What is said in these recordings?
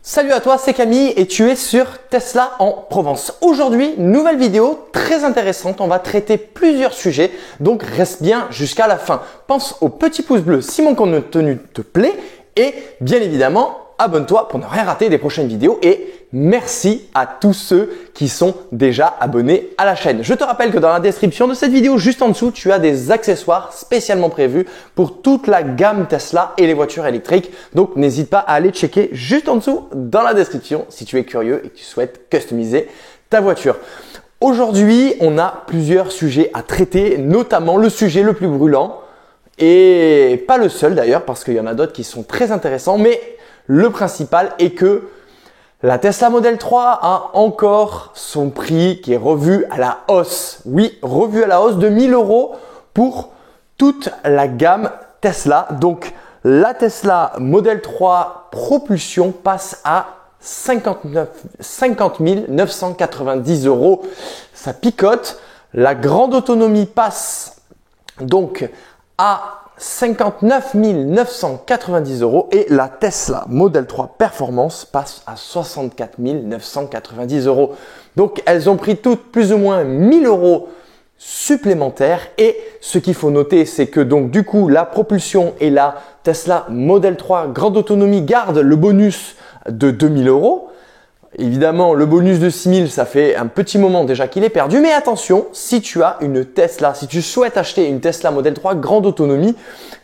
Salut à toi, c'est Camille et tu es sur Tesla en Provence. Aujourd'hui, nouvelle vidéo très intéressante. On va traiter plusieurs sujets, donc reste bien jusqu'à la fin. Pense au petit pouce bleu si mon contenu te plaît et bien évidemment, abonne-toi pour ne rien rater des prochaines vidéos et merci à tous ceux qui sont déjà abonnés à la chaîne. Je te rappelle que dans la description de cette vidéo, juste en dessous, tu as des accessoires spécialement prévus pour toute la gamme Tesla et les voitures électriques. Donc, n'hésite pas à aller checker juste en dessous dans la description si tu es curieux et que tu souhaites customiser ta voiture. Aujourd'hui, on a plusieurs sujets à traiter, notamment le sujet le plus brûlant et pas le seul d'ailleurs parce qu'il y en a d'autres qui sont très intéressants, mais le principal est que la Tesla Model 3 a encore son prix qui est revu à la hausse. Oui, revu à la hausse de 1000 € pour toute la gamme Tesla. Donc, la Tesla Model 3 Propulsion passe à 50 990 €. Ça picote. La grande autonomie passe donc à 59 990 € et la Tesla Model 3 Performance passe à 64 990 €. Donc, elles ont pris toutes plus ou moins 1000 € supplémentaires et ce qu'il faut noter, c'est que donc du coup, la propulsion et la Tesla Model 3 grande autonomie gardent le bonus de 2000 €. Évidemment, le bonus de 6000, ça fait un petit moment déjà qu'il est perdu. Mais attention, si tu as une Tesla, si tu souhaites acheter une Tesla Model 3 grande autonomie,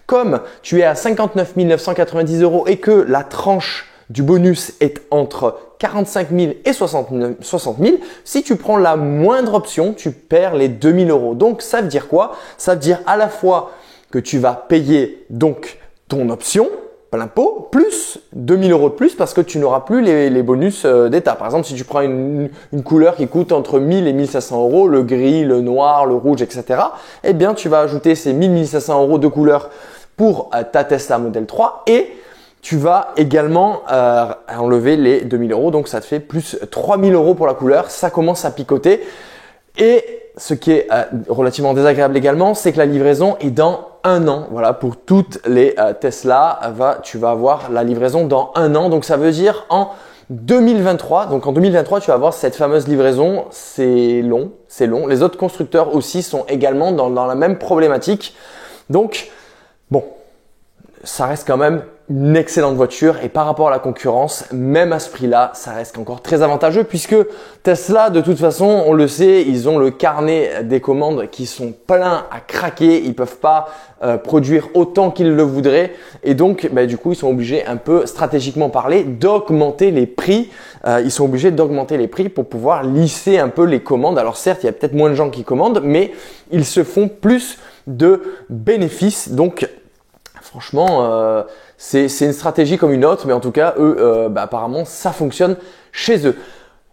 comme tu es à 59 990 € et que la tranche du bonus est entre 45 000 et 60 000, si tu prends la moindre option, tu perds les 2000 €. Donc, ça veut dire quoi? Ça veut dire à la fois que tu vas payer donc ton option, plein pot, plus 2000 € de plus parce que tu n'auras plus les bonus d'état. Par exemple, si tu prends une couleur qui coûte entre 1000 et 1500 €, le gris, le noir, le rouge, etc., eh bien, tu vas ajouter ces 1500 € de couleur pour ta Tesla Model 3 et tu vas également enlever les 2000 €. Donc, ça te fait plus 3000 € pour la couleur. Ça commence à picoter. Et ce qui est relativement désagréable également, c'est que la livraison est dans un an. Voilà, pour toutes les Tesla, tu vas avoir la livraison dans un an. Donc, ça veut dire en 2023. Donc, en 2023, tu vas avoir cette fameuse livraison. C'est long, c'est long. Les autres constructeurs aussi sont également dans la même problématique. Donc, bon, ça reste quand même une excellente voiture et par rapport à la concurrence, même à ce prix-là, ça reste encore très avantageux puisque Tesla, de toute façon, on le sait, ils ont le carnet des commandes qui sont pleins à craquer. Ils peuvent pas produire autant qu'ils le voudraient et donc, du coup, ils sont obligés un peu stratégiquement parler d'augmenter les prix. Ils sont obligés d'augmenter les prix pour pouvoir lisser un peu les commandes. Alors certes, il y a peut-être moins de gens qui commandent, mais ils se font plus de bénéfices. Donc, franchement, c'est une stratégie comme une autre, mais en tout cas, eux, apparemment, ça fonctionne chez eux.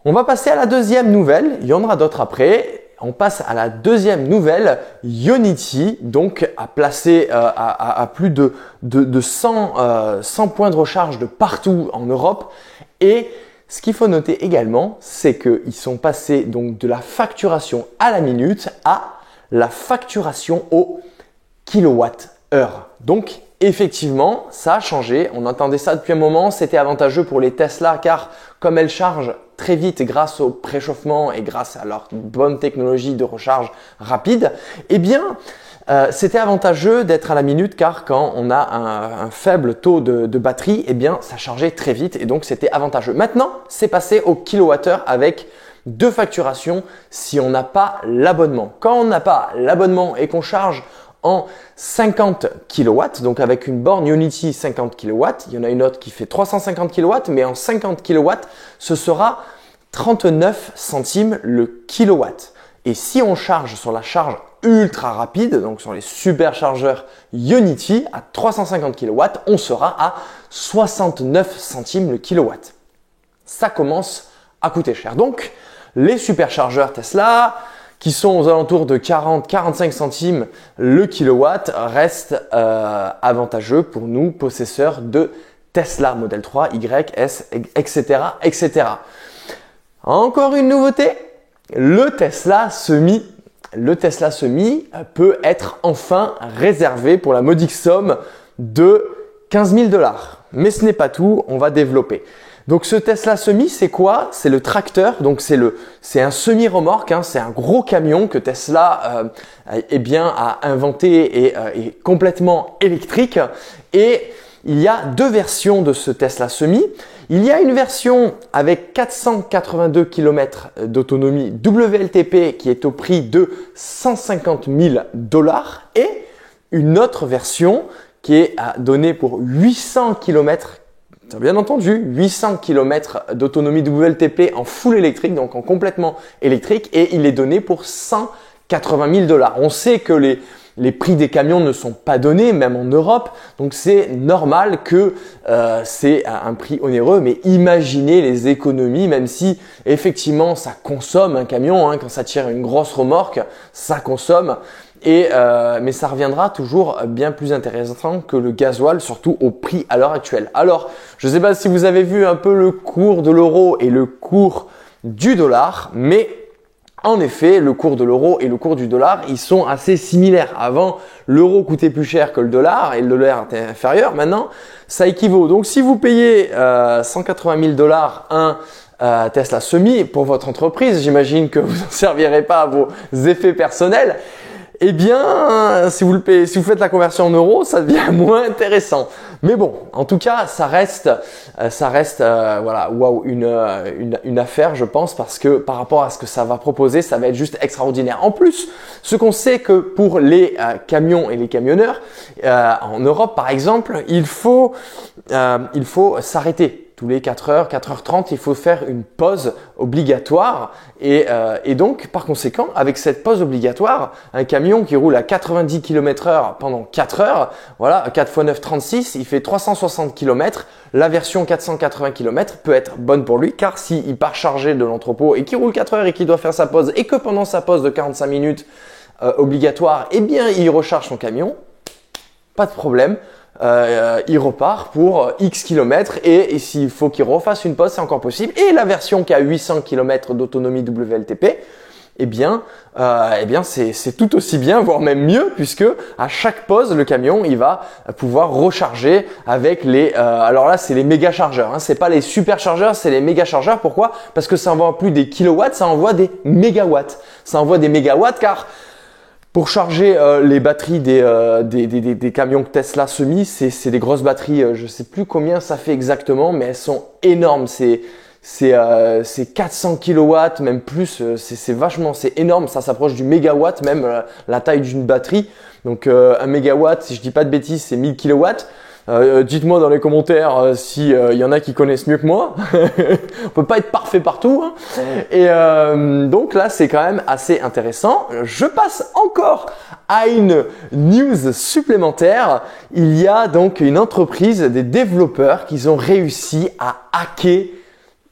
On va passer à la deuxième nouvelle. Il y en aura d'autres après. On passe à la deuxième nouvelle. Ionity, donc, a placé à plus de 100 points de recharge de partout en Europe. Et ce qu'il faut noter également, c'est qu'ils sont passés donc de la facturation à la minute à la facturation au kilowattheure. Donc, effectivement, ça a changé. On entendait ça depuis un moment. C'était avantageux pour les Tesla car comme elles chargent très vite grâce au préchauffement et grâce à leur bonne technologie de recharge rapide, eh bien, c'était avantageux d'être à la minute car quand on a un faible taux de batterie, eh bien, ça chargeait très vite et donc c'était avantageux. Maintenant, c'est passé au kilowattheure avec deux facturations si on n'a pas l'abonnement. Quand on n'a pas l'abonnement et qu'on charge en 50 kW, donc avec une borne Ionity 50 kW, il y en a une autre qui fait 350 kW, mais en 50 kW, ce sera 39 centimes le kilowatt. Et si on charge sur la charge ultra rapide, donc sur les superchargeurs Ionity à 350 kW, on sera à 69 centimes le kilowatt. Ça commence à coûter cher. Donc, les superchargeurs Tesla, qui sont aux alentours de 40-45 centimes le kilowatt, restent avantageux pour nous, possesseurs de Tesla Model 3, Y, S, etc., etc. Encore une nouveauté, le Tesla Semi. Le Tesla Semi peut être enfin réservé pour la modique somme de 15 000 $. Mais ce n'est pas tout, on va développer. Donc ce Tesla Semi, c'est quoi? C'est le tracteur, donc c'est un semi-remorque, hein, c'est un gros camion que Tesla a inventé et est complètement électrique. Et il y a deux versions de ce Tesla Semi. Il y a une version avec 482 km d'autonomie WLTP qui est au prix de 150 000 $ et une autre version qui est donnée pour 800 km. Tu as bien entendu, 800 km d'autonomie WLTP en full électrique, donc en complètement électrique, et il est donné pour 180 000 $. On sait que les prix des camions ne sont pas donnés, même en Europe, donc c'est normal que c'est un prix onéreux, mais imaginez les économies, même si effectivement ça consomme un camion, hein, quand ça tire une grosse remorque, ça consomme. Mais ça reviendra toujours bien plus intéressant que le gasoil, surtout au prix à l'heure actuelle. Alors, je ne sais pas si vous avez vu un peu le cours de l'euro et le cours du dollar, mais en effet, le cours de l'euro et le cours du dollar, ils sont assez similaires. Avant, l'euro coûtait plus cher que le dollar et le dollar était inférieur. Maintenant, ça équivaut. Donc, si vous payez 180 000 $ un Tesla Semi pour votre entreprise, j'imagine que vous n'en servirez pas à vos effets personnels. Eh bien, si vous faites la conversion en euros, ça devient moins intéressant. Mais bon, en tout cas, ça reste voilà, waouh, une affaire, je pense, parce que par rapport à ce que ça va proposer, ça va être juste extraordinaire. En plus, ce qu'on sait que pour les camions et les camionneurs en Europe, par exemple, il faut s'arrêter. Tous les 4 heures, 4h30, il faut faire une pause obligatoire et donc par conséquent, avec cette pause obligatoire, un camion qui roule à 90 km/h pendant 4 heures, voilà, 4 x 9, 36, il fait 360 km. La version 480 km peut être bonne pour lui car s'il part chargé de l'entrepôt et qu'il roule 4 heures et qu'il doit faire sa pause et que pendant sa pause de 45 minutes obligatoire, eh bien il recharge son camion, pas de problème. Il repart pour X kilomètres et s'il faut qu'il refasse une pause, c'est encore possible. Et la version qui a 800 km d'autonomie WLTP, eh bien c'est tout aussi bien, voire même mieux, puisque à chaque pause, le camion, il va pouvoir recharger avec alors là, c'est les méga chargeurs, hein, c'est pas les super chargeurs, c'est les méga chargeurs. Pourquoi? Parce que ça envoie plus des kilowatts, ça envoie des mégawatts. Ça envoie des mégawatts car pour charger les batteries des camions Tesla Semi, c'est des grosses batteries. Je sais plus combien ça fait exactement, mais elles sont énormes. C'est 400 kilowatts, même plus. C'est énorme. Ça s'approche du mégawatt, même la taille d'une batterie. Donc un mégawatt, si je dis pas de bêtises, c'est 1000 kilowatts. Dites-moi dans les commentaires si y en a qui connaissent mieux que moi. On peut pas être parfait partout, hein. Et donc là, c'est quand même assez intéressant. Je passe encore à une news supplémentaire. Il y a donc une entreprise, des développeurs qui ont réussi à hacker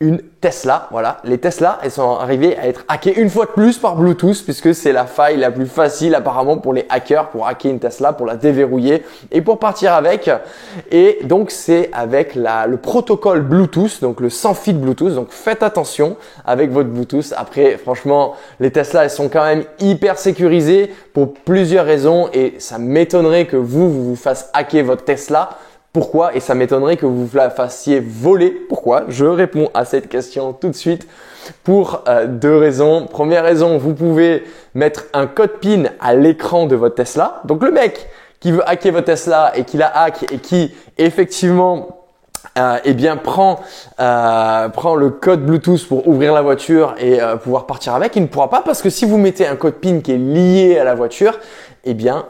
une Tesla. Voilà, les Tesla, elles sont arrivées à être hackées une fois de plus par Bluetooth puisque c'est la faille la plus facile apparemment pour les hackers pour hacker une Tesla, pour la déverrouiller et pour partir avec. Et donc c'est avec le protocole Bluetooth, donc le sans fil Bluetooth. Donc faites attention avec votre Bluetooth. Après, franchement, les Tesla, elles sont quand même hyper sécurisées pour plusieurs raisons et ça m'étonnerait que vous fassiez hacker votre Tesla. Pourquoi? Et ça m'étonnerait que vous la fassiez voler. Pourquoi? Je réponds à cette question tout de suite pour deux raisons. Première raison, vous pouvez mettre un code PIN à l'écran de votre Tesla. Donc le mec qui veut hacker votre Tesla et qui la hack et qui effectivement prend le code Bluetooth pour ouvrir la voiture et pouvoir partir avec, il ne pourra pas parce que si vous mettez un code PIN qui est lié à la voiture, eh bien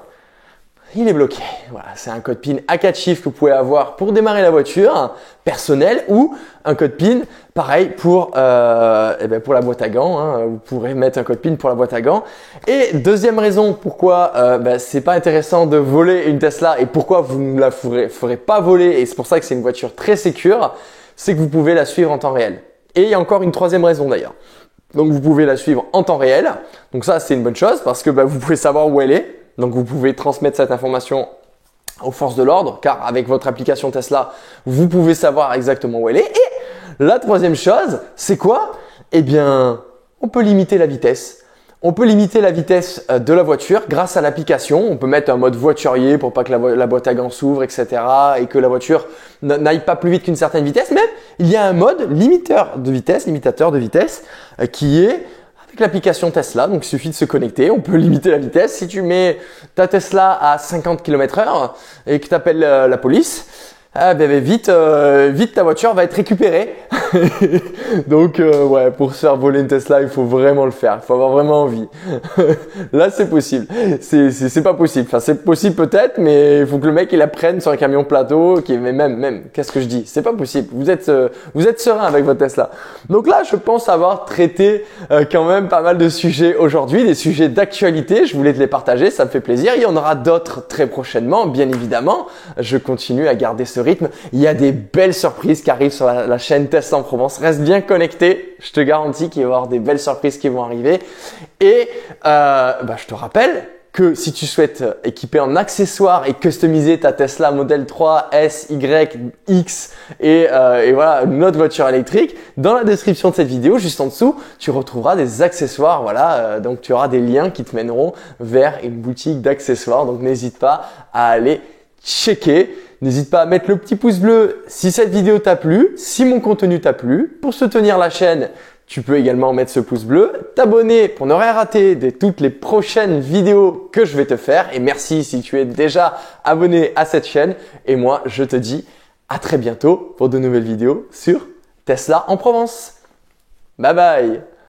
il est bloqué. Voilà, c'est un code PIN à 4 chiffres que vous pouvez avoir pour démarrer la voiture personnelle ou un code PIN pareil pour la boîte à gants. Hein. Vous pourrez mettre un code PIN pour la boîte à gants. Et deuxième raison pourquoi c'est pas intéressant de voler une Tesla et pourquoi vous ne la ferez pas voler et c'est pour ça que c'est une voiture très sécure, c'est que vous pouvez la suivre en temps réel. Et il y a encore une troisième raison d'ailleurs. Donc vous pouvez la suivre en temps réel. Donc ça c'est une bonne chose parce que vous pouvez savoir où elle est. Donc vous pouvez transmettre cette information aux forces de l'ordre car avec votre application Tesla, vous pouvez savoir exactement où elle est. Et la troisième chose, c'est quoi? Eh bien, on peut limiter la vitesse. On peut limiter la vitesse de la voiture grâce à l'application. On peut mettre un mode voiturier pour pas que la boîte à gants s'ouvre, etc. et que la voiture n'aille pas plus vite qu'une certaine vitesse. il y a un mode limitateur de vitesse qui est avec l'application Tesla. Donc il suffit de se connecter, on peut limiter la vitesse. Si tu mets ta Tesla à 50 km/h et que tu appelles la police, vite ta voiture va être récupérée. Donc ouais, pour se faire voler une Tesla, il faut vraiment le faire. Il faut avoir vraiment envie. Là, c'est possible. C'est pas possible. Enfin, c'est possible peut-être, mais il faut que le mec il la prenne sur un camion plateau. Mais même, qu'est-ce que je dis? C'est pas possible. Vous êtes serein avec votre Tesla. Donc là, je pense avoir traité quand même pas mal de sujets aujourd'hui, des sujets d'actualité. Je voulais te les partager. Ça me fait plaisir. Il y en aura d'autres très prochainement, bien évidemment. Je continue à garder ce rythme. Il y a des belles surprises qui arrivent sur la chaîne Tesla en Provence. Reste bien connecté. Je te garantis qu'il va y avoir des belles surprises qui vont arriver. Et je te rappelle que si tu souhaites équiper en accessoires et customiser ta Tesla Model 3, S, Y, X et voilà une autre voiture électrique, dans la description de cette vidéo, juste en dessous, tu retrouveras des accessoires. Voilà, donc tu auras des liens qui te mèneront vers une boutique d'accessoires. Donc n'hésite pas à aller checker. N'hésite pas à mettre le petit pouce bleu si cette vidéo t'a plu, si mon contenu t'a plu. Pour soutenir la chaîne, tu peux également mettre ce pouce bleu, t'abonner pour ne rien rater de toutes les prochaines vidéos que je vais te faire. Et merci si tu es déjà abonné à cette chaîne. Et moi, je te dis à très bientôt pour de nouvelles vidéos sur Tesla en Provence. Bye bye!